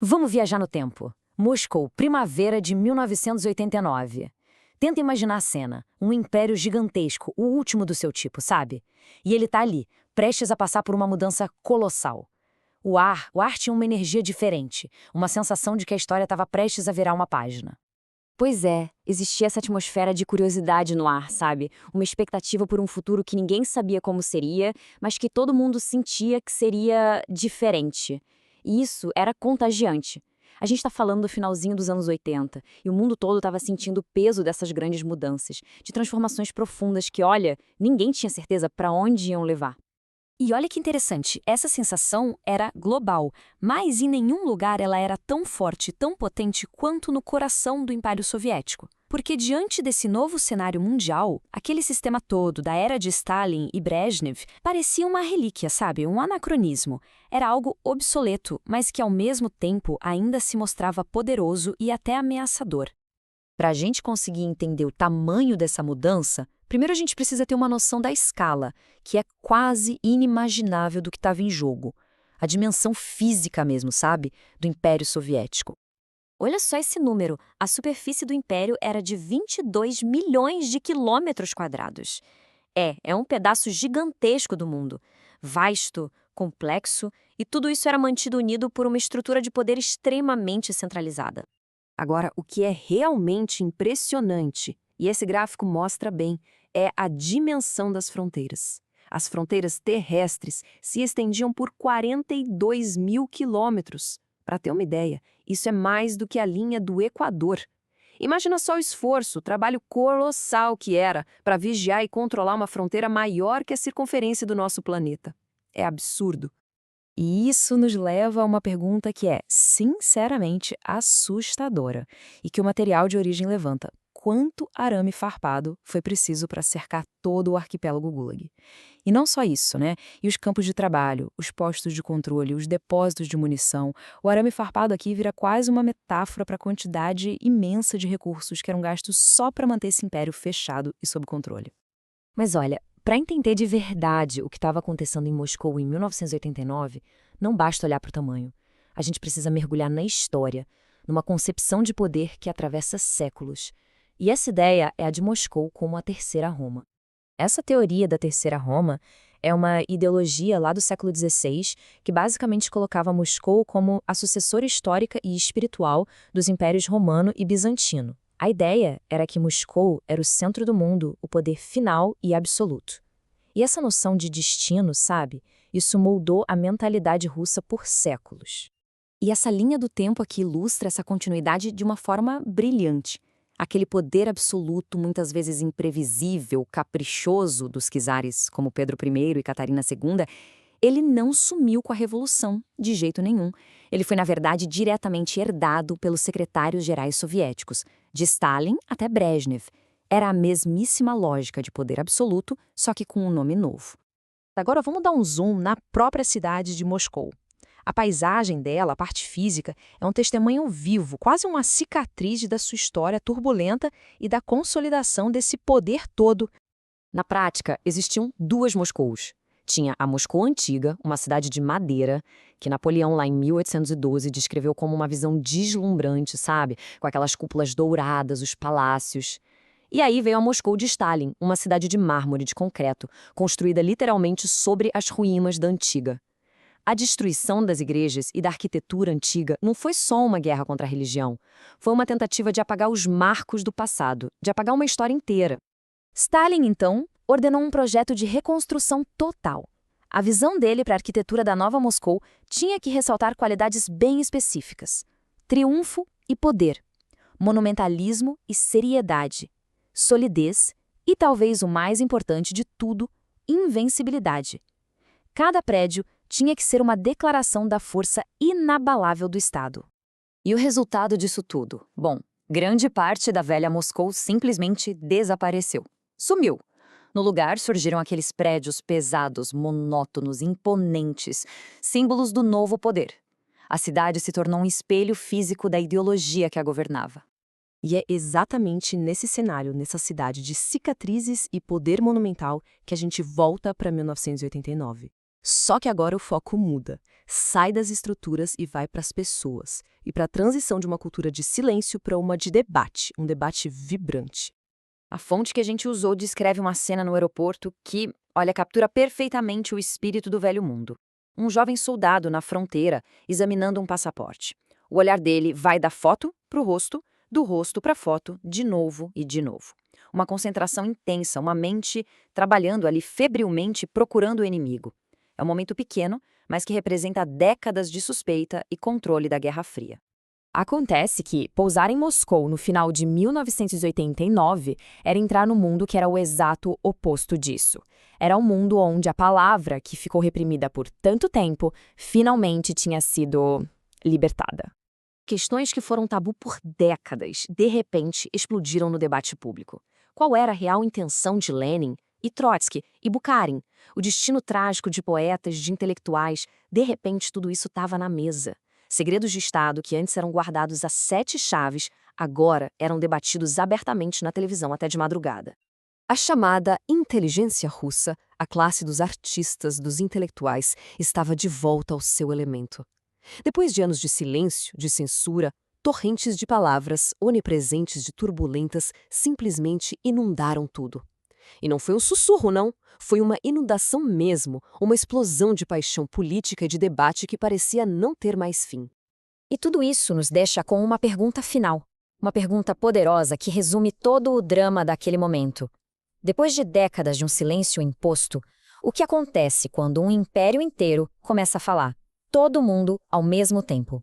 Vamos viajar no tempo. Moscou, primavera de 1989. Tenta imaginar a cena. Um império gigantesco, o último do seu tipo, sabe? E ele tá ali, prestes a passar por uma mudança colossal. O ar tinha uma energia diferente, uma sensação de que a história estava prestes a virar uma página. Pois é, existia essa atmosfera de curiosidade no ar, sabe? Uma expectativa por um futuro que ninguém sabia como seria, mas que todo mundo sentia que seria diferente. E isso era contagiante. A gente está falando do finalzinho dos anos 80, e o mundo todo estava sentindo o peso dessas grandes mudanças, de transformações profundas que, olha, ninguém tinha certeza para onde iam levar. E olha que interessante, essa sensação era global, mas em nenhum lugar ela era tão forte, tão potente quanto no coração do Império Soviético. Porque diante desse novo cenário mundial, aquele sistema todo da era de Stalin e Brezhnev parecia uma relíquia, sabe? Um anacronismo. Era algo obsoleto, mas que ao mesmo tempo ainda se mostrava poderoso e até ameaçador. Para a gente conseguir entender o tamanho dessa mudança, primeiro a gente precisa ter uma noção da escala, que é quase inimaginável do que estava em jogo. A dimensão física mesmo, sabe? Do Império Soviético. Olha só esse número. A superfície do império era de 22 milhões de quilômetros quadrados. É um pedaço gigantesco do mundo. Vasto, complexo, e tudo isso era mantido unido por uma estrutura de poder extremamente centralizada. Agora, o que é realmente impressionante, e esse gráfico mostra bem, é a dimensão das fronteiras. As fronteiras terrestres se estendiam por 42 mil quilômetros. Para ter uma ideia, isso é mais do que a linha do Equador. Imagina só o esforço, o trabalho colossal que era para vigiar e controlar uma fronteira maior que a circunferência do nosso planeta. É absurdo. E isso nos leva a uma pergunta que é, sinceramente, assustadora e que o material de origem levanta. Quanto arame farpado foi preciso para cercar todo o arquipélago Gulag? E não só isso, né? E os campos de trabalho, os postos de controle, os depósitos de munição. O arame farpado aqui vira quase uma metáfora para a quantidade imensa de recursos que eram gastos só para manter esse império fechado e sob controle. Mas olha, para entender de verdade o que estava acontecendo em Moscou em 1989, não basta olhar para o tamanho. A gente precisa mergulhar na história, numa concepção de poder que atravessa séculos. E essa ideia é a de Moscou como a Terceira Roma. Essa teoria da Terceira Roma é uma ideologia lá do século XVI que basicamente colocava Moscou como a sucessora histórica e espiritual dos impérios romano e bizantino. A ideia era que Moscou era o centro do mundo, o poder final e absoluto. E essa noção de destino, sabe? Isso moldou a mentalidade russa por séculos. E essa linha do tempo aqui ilustra essa continuidade de uma forma brilhante. Aquele poder absoluto, muitas vezes imprevisível, caprichoso dos czares como Pedro I e Catarina II, ele não sumiu com a Revolução, de jeito nenhum. Ele foi, na verdade, diretamente herdado pelos secretários-gerais soviéticos, de Stalin até Brezhnev. Era a mesmíssima lógica de poder absoluto, só que com um nome novo. Agora vamos dar um zoom na própria cidade de Moscou. A paisagem dela, a parte física, é um testemunho vivo, quase uma cicatriz da sua história turbulenta e da consolidação desse poder todo. Na prática, existiam duas Moscous. Tinha a Moscou Antiga, uma cidade de madeira, que Napoleão, lá em 1812, descreveu como uma visão deslumbrante, sabe? Com aquelas cúpulas douradas, os palácios. E aí veio a Moscou de Stalin, uma cidade de mármore, de concreto, construída literalmente sobre as ruínas da Antiga. A destruição das igrejas e da arquitetura antiga não foi só uma guerra contra a religião. Foi uma tentativa de apagar os marcos do passado, de apagar uma história inteira. Stalin, então, ordenou um projeto de reconstrução total. A visão dele para a arquitetura da nova Moscou tinha que ressaltar qualidades bem específicas: triunfo e poder, monumentalismo e seriedade, solidez e, talvez o mais importante de tudo, invencibilidade. Cada prédio tinha que ser uma declaração da força inabalável do Estado. E o resultado disso tudo? Bom, grande parte da velha Moscou simplesmente desapareceu. Sumiu. No lugar surgiram aqueles prédios pesados, monótonos, imponentes, símbolos do novo poder. A cidade se tornou um espelho físico da ideologia que a governava. E é exatamente nesse cenário, nessa cidade de cicatrizes e poder monumental, que a gente volta para 1989. Só que agora o foco muda. Sai das estruturas e vai para as pessoas. E para a transição de uma cultura de silêncio para uma de debate, um debate vibrante. A fonte que a gente usou descreve uma cena no aeroporto que, olha, captura perfeitamente o espírito do velho mundo. Um jovem soldado na fronteira examinando um passaporte. O olhar dele vai da foto para o rosto, do rosto para a foto, de novo e de novo. Uma concentração intensa, uma mente trabalhando ali febrilmente procurando o inimigo. É um momento pequeno, mas que representa décadas de suspeita e controle da Guerra Fria. Acontece que pousar em Moscou no final de 1989 era entrar no mundo que era o exato oposto disso. Era um mundo onde a palavra, que ficou reprimida por tanto tempo, finalmente tinha sido libertada. Questões que foram tabu por décadas, de repente, explodiram no debate público. Qual era a real intenção de Lenin e Trotsky e Bukharin? O destino trágico de poetas, de intelectuais, de repente tudo isso estava na mesa. Segredos de Estado que antes eram guardados a 7 chaves, agora eram debatidos abertamente na televisão até de madrugada. A chamada inteligência russa, a classe dos artistas, dos intelectuais, estava de volta ao seu elemento. Depois de anos de silêncio, de censura, torrentes de palavras, onipresentes de turbulentas, simplesmente inundaram tudo. E não foi um sussurro, não. Foi uma inundação mesmo, uma explosão de paixão política e de debate que parecia não ter mais fim. E tudo isso nos deixa com uma pergunta final. Uma pergunta poderosa que resume todo o drama daquele momento. Depois de décadas de um silêncio imposto, o que acontece quando um império inteiro começa a falar? Todo mundo ao mesmo tempo.